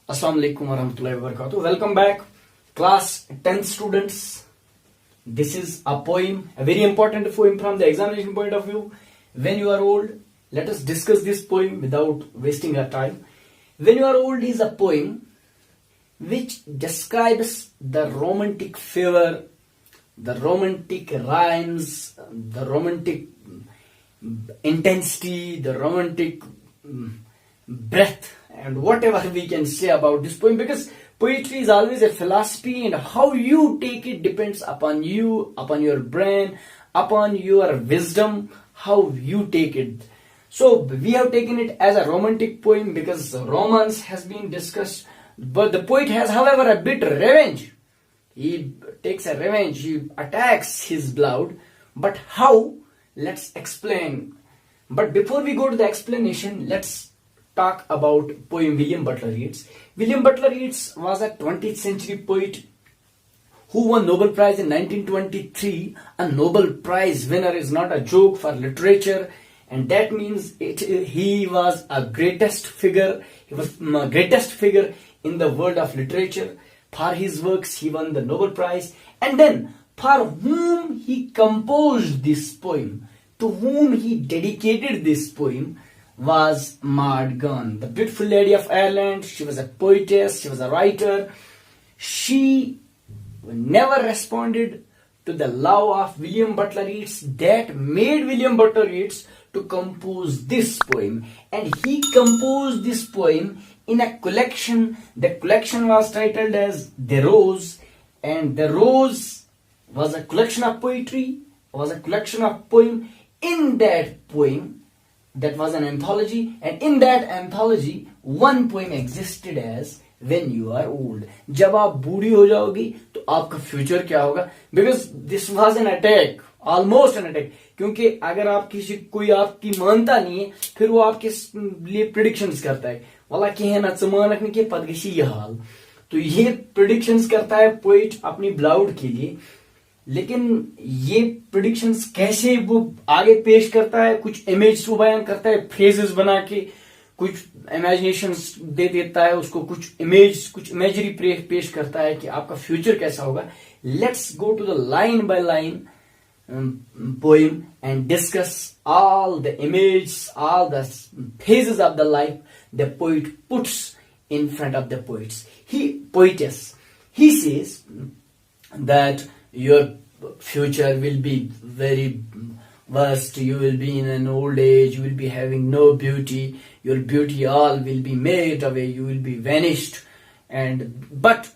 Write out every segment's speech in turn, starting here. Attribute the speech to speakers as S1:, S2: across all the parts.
S1: Assalamu alaikum warahmatullahi wabarakatuh. Welcome back, class 10 students. This is a poem, a very important poem from the examination point of view. When you are old, let us discuss this poem without wasting our time. When you are old is a poem which describes the romantic fever, the romantic rhymes, the romantic intensity, the romantic breath, and whatever we can say about this poem, because poetry is always a philosophy and how you take it depends upon you, upon your brain, upon your wisdom, how you take it. So we have taken it as a romantic poem because romance has been discussed, but the poet has, however, a bit revenge. He takes a revenge, he attacks his beloved, but how? Let's explain. But before we go to the explanation, let's talk about poem William Butler Yeats. William Butler Yeats was a 20th century poet who won Nobel Prize in 1923. A Nobel Prize winner is not a joke for literature, and that means he was a greatest figure. He was greatest figure in the world of literature. For his works, he won the Nobel Prize, and then for whom he composed this poem, to whom he dedicated this poem, was Maud Gonne, the beautiful lady of Ireland. She was a poetess, she was a writer. She never responded to the love of William Butler Yeats that made William Butler Yeats to compose this poem. And he composed this poem in a collection. The collection was titled as The Rose, and The Rose was a collection of poetry, was a collection of poem. In that poem, that was an anthology, and in that anthology one poem existed as When You Are Old. जब आप बूढ़ी हो जाओगी तो आपका future क्या होगा? Because this was an attack, almost an attack. क्योंकि अगर आप कोई आपकी मानता नहीं है, फिर वो आपके लिए predictions करता है. वाला कहना चमानक नहीं कि पदगशी ये हाल. तो ये predictions करता है पोइट अपनी beloved के लिए. लेकिन ये प्रेडिक्शंस कैसे वो आगे पेश करता है, कुछ इमेज को बयान करता है, फ्रेजेस बना के कुछ इमेजिनेशंस दे देता है उसको, कुछ इमेजरी पेश करता है कि आपका फ्यूचर कैसा होगा. Let's go to the line by line poem and discuss all the image, all the phases of the life the poet puts in front of the poetess. He says that your future will be very worst. You will be in an old age. You will be having no beauty. Your beauty all will be made away. You will be vanished. But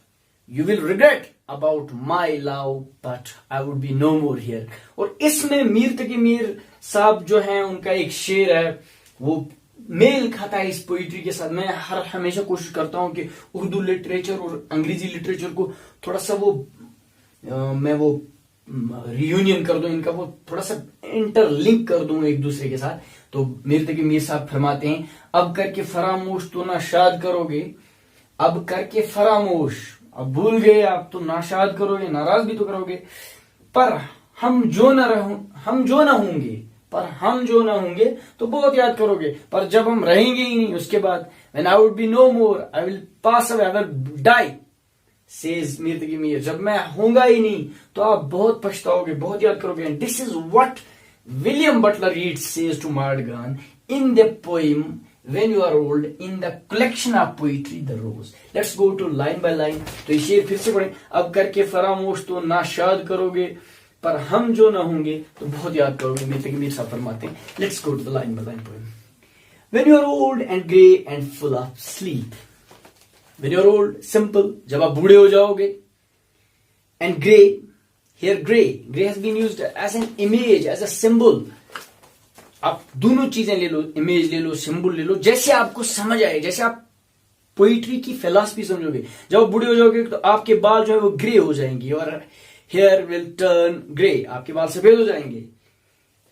S1: you will regret about my love. But I would be no more here. और इसमें मीर तकी मीर साहब जो हैं उनका एक शेर है, वो मेल खाता है इस पोइट्री के साथ. मैं हमेशा कोशिश करता हूँ कि उर्दू लिटरेचर और अंग्रेजी लिटरेचर को थोड़ा सा मैं वो रियूनियन कर दूं, इनका वो थोड़ा सा इंटरलिंक कर दूं एक दूसरे के साथ. तो मीर तकी मीर साहब फरमाते हैं, अब करके फरामोश तो नाशाद करोगे, अब करके फरामोश, अब भूल गए आप तो नाशाद करोगे, नाराज भी तो करोगे, पर हम जो ना होंगे तो बहुत याद करोगे, पर जब हम रहेंगे ही नहीं उसके बाद, when I would be no more, I will pass away, I will die, says Mir तकी मीर, जब मैं होऊंगा ही नहीं तो आप बहुत पछताओगे, बहुत याद करोगे. And this is what William Butler Yeats says to Maud Gonne in the poem When You Are Old, in the collection of poetry The Rose. Let's go to line by line. तो ये शेर फिर से पढ़ें. अब करके फरामोश तो नाशाद करोगे, पर हम जो ना होंगे तो बहुत याद करोगे. मीर तकी मीर साहब फरमाते हैं. Let's go to the line by line poem. When you are old and grey and full of sleep. When you are old, simple, जब आप बूढ़े हो जाओगे, and grey, here grey has been used as an image, as a symbol. आप दोनों चीजें ले लो, image ले लो, सिंबल ले लो, जैसे आपको समझ आए, जैसे आप पोइट्री की फिलॉसफी समझोगे. जब आप बूढ़े हो जाओगे तो आपके बाल जो है वो ग्रे हो जाएंगे, और हेयर विल टर्न ग्रे, आपके बाल सफेद हो जाएंगे.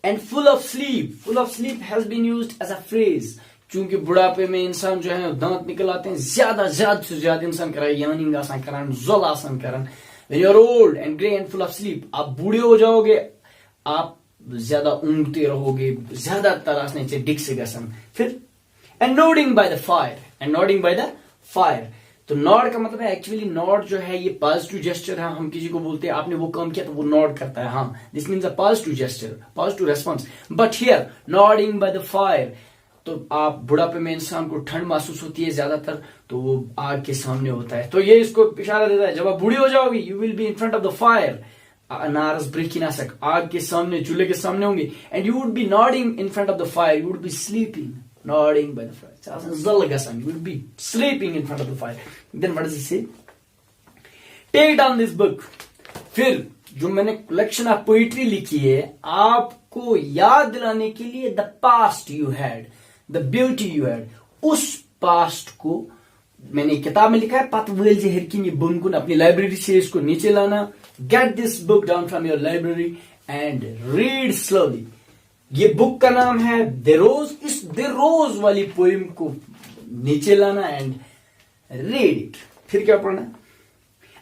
S1: And full of sleep has been used as a phrase. चूंकि बुढ़ापे में इंसान जो है दांत निकल आते हैं, ज्यादा से ज्यादा इंसान कराए यानिंग आसान करान, जोल आसान करान. When you are old and grey and full of sleep, आप बूढ़े हो जाओगे, आप ज्यादा ऊँगते रहोगे, ज्यादा तरासने से डिग से गसन. फिर and nodding by the fire, तो नॉड का मतलब है एक्चुअली नॉड जो है ये पॉजिटिव जेस्चर है. हम किसी को बोलते हैं आपने वो काम किया तो वो नॉड करता है. हाँ, this means a positive gesture, positive response. But here nodding by the fire, तो आप बुढ़ापे में इंसान को ठंड महसूस होती है ज्यादातर, तो वो आग के सामने होता है. तो ये इसको इशारा देता है जब आप बूढ़ी हो जाओगी you will be in front of the fire. नारस ब्रेकिनासक, आग के सामने, चूल्हे के सामने होंगे. And you would be nodding in front of the fire, you would be sleeping. Nodding by the fire. You will be sleeping in front of the fire. Then what does he say? Take down this book. फिर जो मैंने collection of poetry लिखी है आपको याद दिलाने के लिए, the past you had, the beauty you had, उस पास्ट को मैंने किताब में लिखा है. पतवेल जे हिरकिन ये बुनकुन, अपनी लाइब्रेरी से इसको नीचे लाना. Get this book down from your library and read slowly. ये बुक का नाम है द रोज. इस द रोज वाली पोइम को नीचे लाना एंड रीड इट. फिर क्या पढ़ना?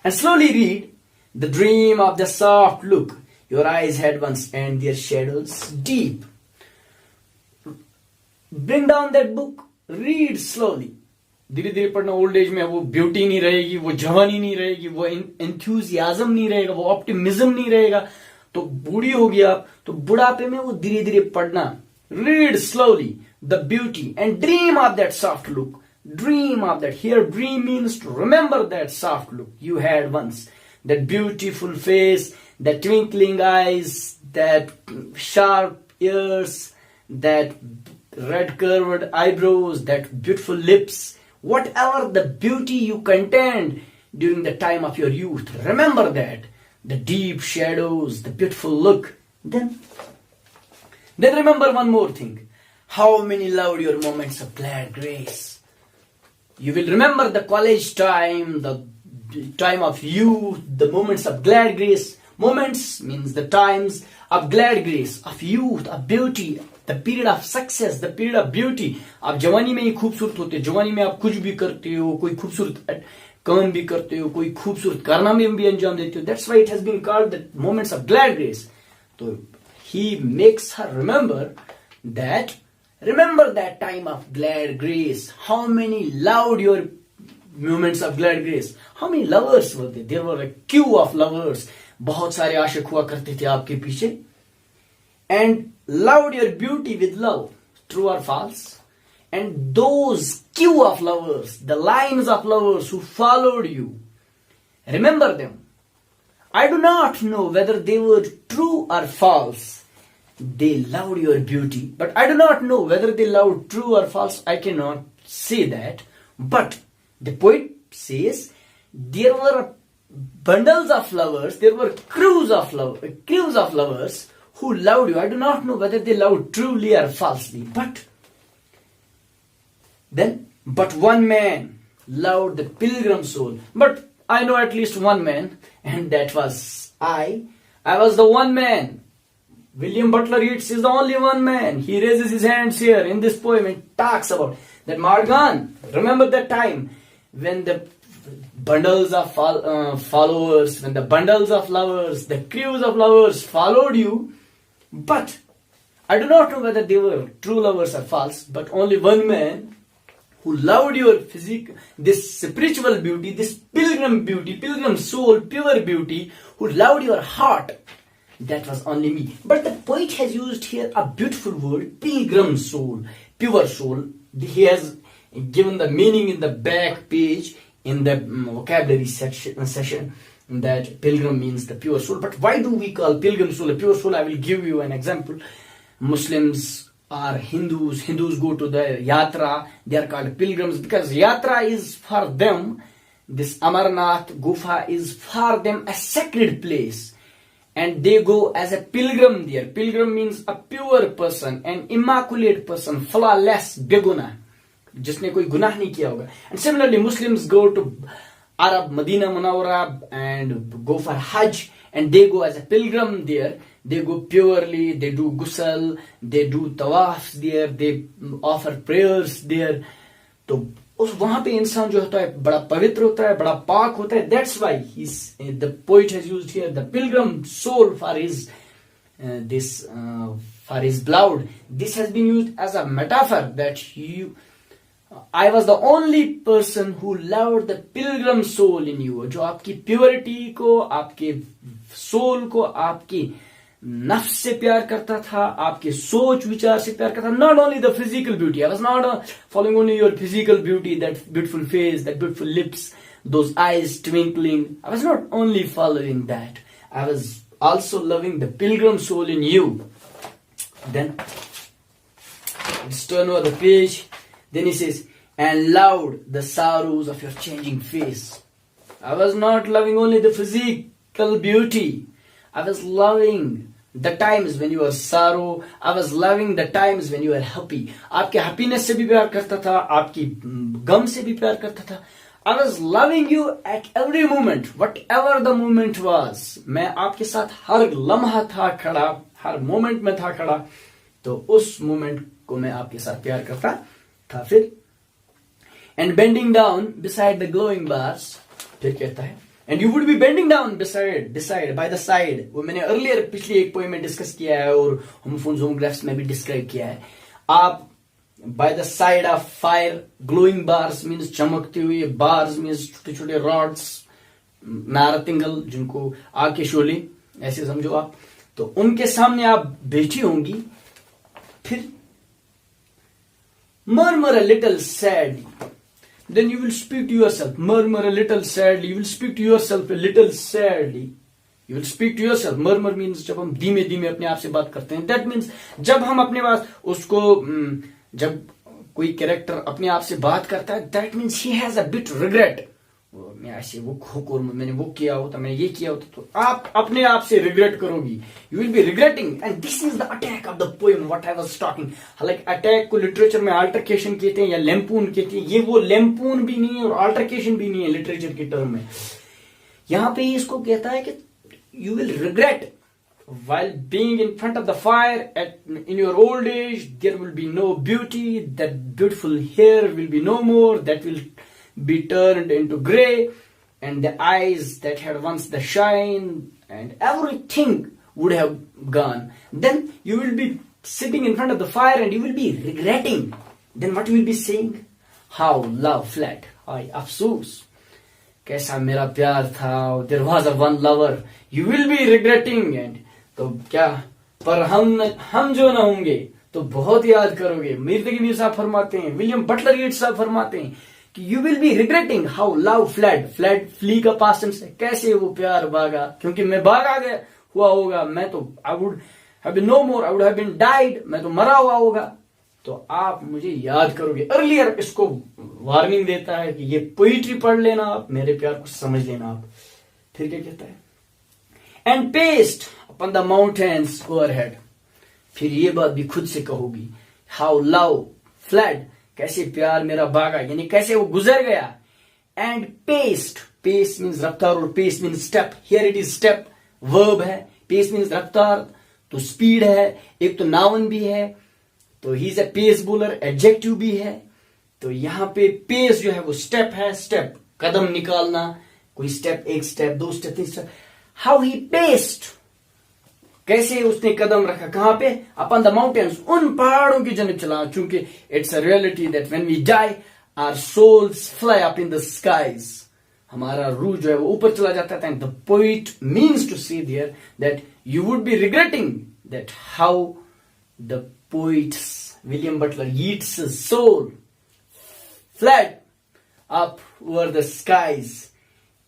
S1: And slowly read the dream of the soft look your eyes had once and their shadows deep. Bring down that book, read slowly. धीरे धीरे पढ़ना. ओल्ड एज में वो ब्यूटी नहीं रहेगी, वो जवानी नहीं रहेगी, वो एंथुजियाज्म नहीं रहेगा, वो ऑप्टिमिज्म नहीं रहेगा. तो बूढ़ी होगी आप, तो बुढ़ापे में वो धीरे धीरे पढ़ना. Read slowly the beauty and dream of that soft look. Dream of that, here dream means to remember that soft look you had once, that beautiful face, that twinkling eyes, that sharp ears, that red curved eyebrows, that beautiful lips, whatever the beauty you contained during the time of your youth, remember that. The deep shadows, the beautiful look. Then remember one more thing. How many loved your moments of glad grace. You will remember the college time, the time of youth, the moments of glad grace. Moments means the times of glad grace, of youth, of beauty, the period of success, the period of beauty. आप जवानी में ही खूबसूरत होते, जवानी में आप कुछ भी करते हो, कोई खूबसूरत काम भी करते हो, कोई खूबसूरत कारनामे भी अंजाम देते हो. That's why it has been called the moments of glad grace. तो he makes her remember that time of glad grace. How many loved your moments of glad grace? How many lovers were there? There were a queue of lovers. बहुत सारे आशिक हुआ करते थे आपके पीछे. And loved your beauty with love. True or false? And those queue of lovers, the lines of lovers who followed you, remember them. I do not know whether they were true or false. They loved your beauty, but I do not know whether they loved true or false. I cannot say that. But the poet says there were bundles of lovers, there were crews of lovers who loved you. I do not know whether they loved truly or falsely. But one man loved the pilgrim soul. But I know at least one man, and that was I. I was the one man. William Butler Yeats is the only one man. He raises his hands here in this poem and talks about that. Margan, remember that time when the bundles of followers, when the bundles of lovers, the crews of lovers followed you. But I do not know whether they were true lovers or false. But only one man who loved your physique, this spiritual beauty, this pilgrim beauty, pilgrim soul, pure beauty, who loved your heart, that was only me. But the poet has used here a beautiful word, pilgrim soul, pure soul. He has given the meaning in the back page in the vocabulary session that pilgrim means the pure soul. But why do we call pilgrim soul a pure soul? I will give you an example. Muslims are Hindus. Hindus go to the yatra. They are called pilgrims because yatra is for them. This Amarnath Gufa is for them a sacred place. And they go as a pilgrim there. Pilgrim means a pure person, an immaculate person, flawless, beguna. जिसने कोई गुनाह नहीं किया होगा. And similarly, Muslims go to Arab, Medina Munawwara and go for Hajj and they go as a pilgrim there. They go purely, they do ghusl, they do tawafs there, they offer prayers there. तो उस वहां पे इंसान जो होता है बड़ा पवित्र होता है, बड़ा पाक होता है. That's why the poet has used here the pilgrim soul for his for his blood. This has been used as a metaphor that I was the only person who loved the pilgrim soul in you. जो आपकी purity को, आपके soul को, आपकी नफ्स से प्यार करता था, आपके सोच विचार से प्यार करता था. Not only the physical beauty. I was not following only your physical beauty, that beautiful face, that beautiful lips, those eyes twinkling. I was not only following that. I was also loving the pilgrim soul in you. Then let's turn over the page. Then he says, and loved the sorrows of your changing face. I was not loving only the physical beauty. I was loving the times when you were sorrow. I was loving the times when you were happy. आपके happiness से भी प्यार करता था, आपकी गम से भी प्यार करता था. I was loving you at every moment, whatever the moment was. मैं आपके साथ हर लम्हा था खड़ा, हर moment में था खड़ा. तो उस moment को मैं आपके साथ प्यार करता था. फिर and bending down beside the glowing bars. फिर कहता है and you would be bending down beside by the side. वो मैंने earlier पिछली एक पोएम में डिस्कस किया है और होमोफोन्स होमोग्राफ्स में भी डिस्क्राइब किया है. आप by the side of fire, glowing bars means चमकते हुए, bars means छोटे छोटे rods, नारतिंगल जिनको आग के शोले ऐसे समझो आप. तो उनके सामने आप बैठी होंगी. फिर murmur a little sadly. Then you will speak to yourself. Murmur a little sadly. You will speak to yourself a little sadly. You will speak to yourself. Murmur means जब हम धीमे धीमे अपने आप से बात करते हैं. That means जब हम अपने पास उसको जब कोई कैरेक्टर अपने आप से बात करता है, that means he has a bit regret. मैं ऐसे वो खोकर मैंने वो किया होता, मैंने ये किया होता. तो आप अपने आप से रिग्रेट करोगी. You will be regretting, and this is the attack of the poem. What I was talking. हालांकि अटैक को लिटरेचर में अल्टरकेशन कहते हैं या लैम्पून कहते हैं. ये वो लैम्पून भी नहीं है और अल्टरकेशन भी नहीं है लिटरेचर के टर्म में. यहाँ पे इसको कहता है कि you will regret while being in front of the fire in your old age. There will be no beauty. That beautiful hair will be no more. That will be turned into grey, and the eyes that had once the shine, and everything would have gone. Then you will be sitting in front of the fire and you will be regretting. Then what you will be saying? How love fled. Ay, afsoos. कैसा मेरा प्यार था. There was a one lover. You will be regretting. And तो क्या, पर हम जो ना होंगे तो बहुत याद करोगे. मीर मीर साहब फरमाते हैं, विलियम बटलर ईट साहब फरमाते हैं कि you will be regretting how love fled. Fled flee का past tense है. कैसे वो प्यार भागा, क्योंकि मैं भागा गया हुआ होगा. मैं तो I would have been no more. I would have been died. मैं तो मरा हुआ होगा. तो आप मुझे याद करोगे. अर्लियर इसको वार्निंग देता है कि ये पोइट्री पढ़ लेना आप, मेरे प्यार को समझ लेना आप. फिर क्या कहता है? And paced upon the mountains overhead. फिर ये बात भी खुद से कहोगी. How love fled. कैसे प्यार मेरा भागा, यानी कैसे वो गुजर गया. And paced. Pace means रफ्तार और pace means step. Here it is step. Verb है. Pace means रफ्तार. तो speed है. एक तो noun भी है. तो he is a pace bowler. Adjective भी है. तो यहाँ पे pace जो है वो step है. Step कदम निकालना. कोई step, एक step, दो step, तीन step. How he paced. कैसे उसने कदम रखा. कहां पे? upon the mountains. उन पहाड़ों की जन्नत चला. चूंकि it's a reality that when we die our souls fly up in the skies. हमारा रूह जो है वो ऊपर चला जाता है. And the poet means to say there that you would be regretting that how the poet's William Butler Yeats's soul fled up over the skies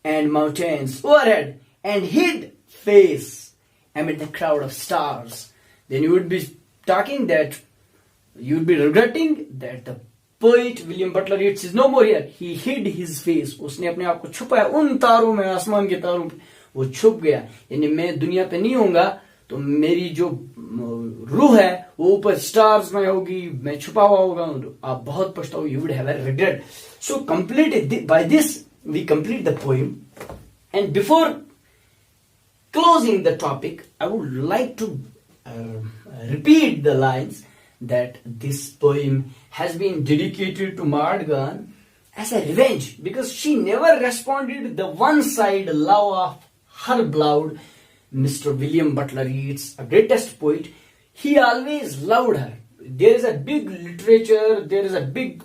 S1: and mountains overhead and hid face amid the crowd of stars. Then you would be talking that you would be regretting that the poet William Butler Yeats is no more here. He hid his face. उसने अपने आप को छुपाया उन तारों में, आसमान के तारों पे वो छुप गया. यानी मैं दुनिया पे नहीं होऊंगा तो मेरी जो रूह है वो ऊपर स्टार्स में होगी, मैं छुपा हुआ होगा. आप बहुत पछताओगे. You would have a regret. So complete by this we complete the poem. And before closing the topic, I would like to repeat the lines that this poem has been dedicated to Goone as a revenge, because she never responded the one-side love of her beloved Mr. William Butler Yeats, a greatest poet. He always loved her. There is a big literature, there is a big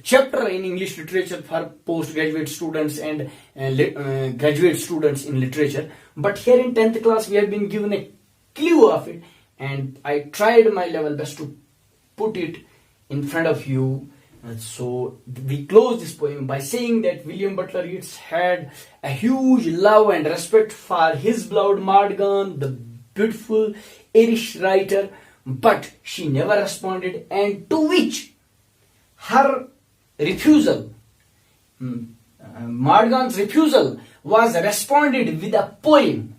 S1: chapter in English literature for postgraduate students and graduate students in literature. But here in 10th class, we have been given a clue of it, and I tried my level best to put it in front of you. So we close this poem by saying that William Butler Yeats had a huge love and respect for his beloved Maud Gonne, the beautiful Irish writer, but she never responded, and to which her refusal, Maud Gonne's refusal, was responded with a poem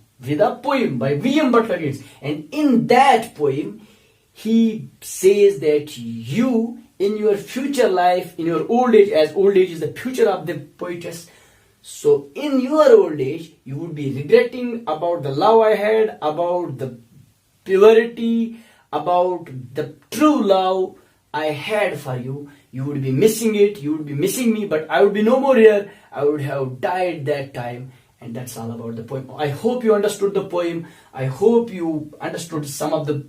S1: by William Butler Yeats. And in that poem, he says that you, in your future life, in your old age, as old age is the future of the poetess, so in your old age, you would be regretting about the love I had, about the purity, about the true love I had for you. You would be missing it, you would be missing me, but I would be no more here. I would have died that time. And that's all about the poem. I hope you understood the poem. I hope you understood some of the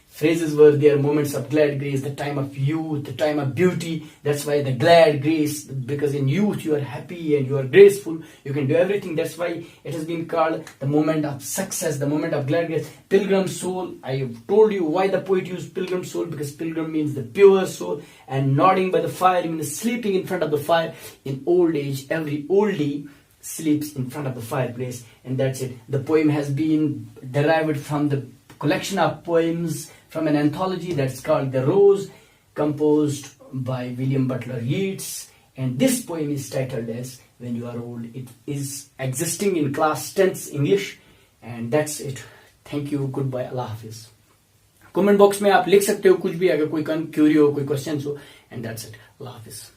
S1: phrases were there, moments of glad grace, the time of youth, the time of beauty. That's why the glad grace, because in youth you are happy and you are graceful, you can do everything. That's why it has been called the moment of success, the moment of glad grace. Pilgrim soul, I have told you why the poet used pilgrim soul, because pilgrim means the pure soul, and nodding by the fire means sleeping in front of the fire. In old age, every oldie sleeps in front of the fireplace, and that's it. The poem has been derived from the collection of poems from an anthology that's called The Rose, composed by William Butler Yeats, and this poem is titled as When You Are Old. It is existing in class 10th English, and that's it. Thank you, goodbye, Allah Hafiz. Comment box में आप लिख सकते हो कुछ भी, अगर कोई Curie हो, कोई क्वेश्चन हो, and that's it. Allah Hafiz.